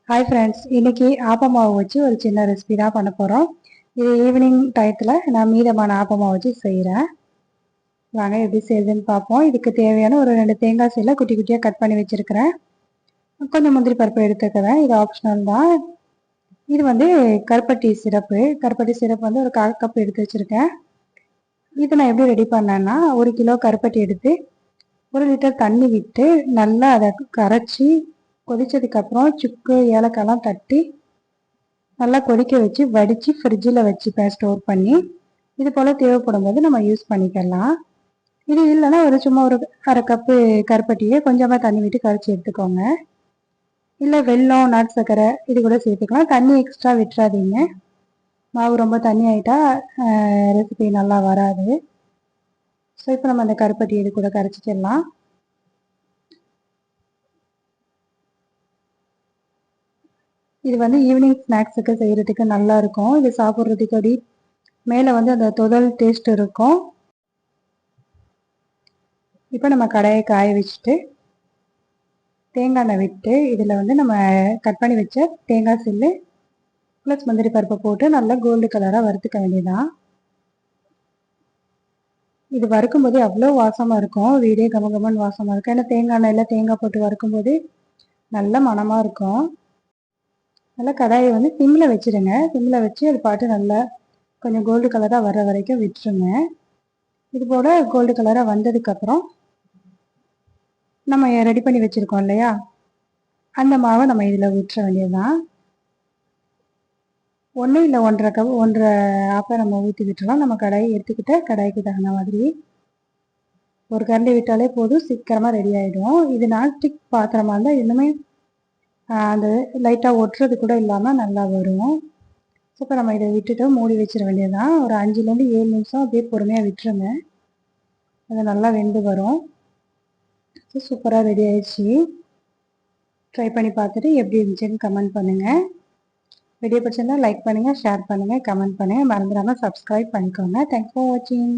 Hi friends, இன்னைக்கு ஆப்பமாவை வச்சு ஒரு சின்ன ரெசிபி தான் பண்ண போகிறோம். இது ஈவினிங் டயத்தில் நான் மீதமான ஆப்பமாவை வச்சு செய்கிறேன். வாங்க எப்படி செய்யுதுன்னு பார்ப்போம். இதுக்கு தேவையான ஒரு 2 தேங்காய் சீலை குட்டி குட்டியாக கட் பண்ணி வச்சுருக்கிறேன். கொஞ்சம் முந்திரி பருப்பு எடுத்துக்கிறேன். இது ஆப்ஷனல் தான். இது வந்து கருப்பட்டி சிரப்பு வந்து ஒரு 1/4 கப் எடுத்து வச்சுருக்கேன். இது நான் எப்படி ரெடி பண்ணேன்னா, 1 கிலோ கருப்பட்டி எடுத்து 1 லிட்டர் தண்ணி விட்டு நல்லா அதை கரைச்சி கொதிச்சதுக்கப்புறம் சுக்கு ஏலக்காய்லாம் தட்டி நல்லா கொதிக்க வச்சு வடித்து ஃப்ரிட்ஜில் வச்சுப்பேன் ஸ்டோர் பண்ணி. இது போல் தேவைப்படும் போது நம்ம யூஸ் பண்ணிக்கலாம். இது இல்லைன்னா சும்மா ஒரு 1/2 கப்பு கருப்பட்டியை கொஞ்சமாக தண்ணி விட்டு கரைச்சி எடுத்துக்கோங்க. இல்லை வெல்லம், நாட்டு சர்க்கரை இது கூட சேர்த்துக்கலாம். தண்ணி எக்ஸ்ட்ரா விட்டுறாதீங்க. மாவு ரொம்ப தண்ணி ஆகிட்டா ரெசிபி நல்லா வராது. ஸோ இப்போ நம்ம அந்த கருப்பட்டி இது கூட கரைச்சிக்கலாம். இது வந்து ஈவினிங் ஸ்நாக்ஸுக்கு செய்கிறதுக்கு நல்லாயிருக்கும். இது சாப்பிட்றதுக்கு அப்படி மேலே வந்து அந்த தொதல் டேஸ்ட் இருக்கும். இப்போ நம்ம கடாயை காய வச்சுட்டு தேங்காய் எண்ணெய் விட்டு இதில் வந்து நம்ம கட் பண்ணி வச்ச தேங்காய் சில்லு ப்ளஸ் முந்திரி பருப்பை போட்டு நல்லா கோல்டு கலராக வறுத்துக்க வேண்டியதான். இது வறுக்கும்போது அவ்வளோ வாசமாக இருக்கும். வீடே கமகமன்னு வாசமாக இருக்கும். ஏன்னா தேங்காய் எண்ணெயில் தேங்காய் போட்டு வறுக்கும்போது நல்ல மணமாக இருக்கும். நல்லா கடாயை வந்து சிம்மில் வச்சுடுங்க. சிம்மில் வச்சு அது பாட்டு நல்லா கொஞ்சம் கோல்டு கலராக வர்ற வரைக்கும் விட்டுருங்க. இது போல் கோல்டு கலராக வந்ததுக்கப்புறம் நம்ம ரெடி பண்ணி வச்சுருக்கோம் இல்லையா, அந்த மாவை நம்ம இதில் விட்டுற வேண்டியதுதான். 1 இல்லை 1.5 கப் 1.5 ஆப்பை நம்ம ஊற்றி விட்டுலாம். நம்ம கடாயை எடுத்துக்கிட்ட கடாய்க்கு தகுந்த மாதிரி ஒரு கரண்டி விட்டாலே போதும், சீக்கிரமாக ரெடி ஆகிடும். இது நான்ஸ்டிக் பாத்திரமாக இருந்தால் இன்னுமே அந்த லைட்டாக ஒட்டுறது கூட இல்லாமல் நல்லா வரும். ஸோ இப்போ நம்ம இதை விட்டுட்டு மூடி வச்சிட வேண்டியதுதான். ஒரு 5லேருந்து 7 நிமிஷம் அப்படியே பொறுமையாக விட்டுருங்க. அது நல்லா வெந்து வரும். ஸோ சூப்பராக ரெடி ஆயிடுச்சு. ட்ரை பண்ணி பார்த்துட்டு எப்படி இருந்துச்சுன்னு கமெண்ட் பண்ணுங்கள். வீடியோ பிடிச்சிருந்தா லைக் பண்ணுங்கள், ஷேர் பண்ணுங்கள், கமெண்ட் பண்ணுங்கள். மறந்துடாமல் சப்ஸ்கிரைப் பண்ணிக்கோங்க. தேங்க்ஸ் ஃபார் வாட்சிங்.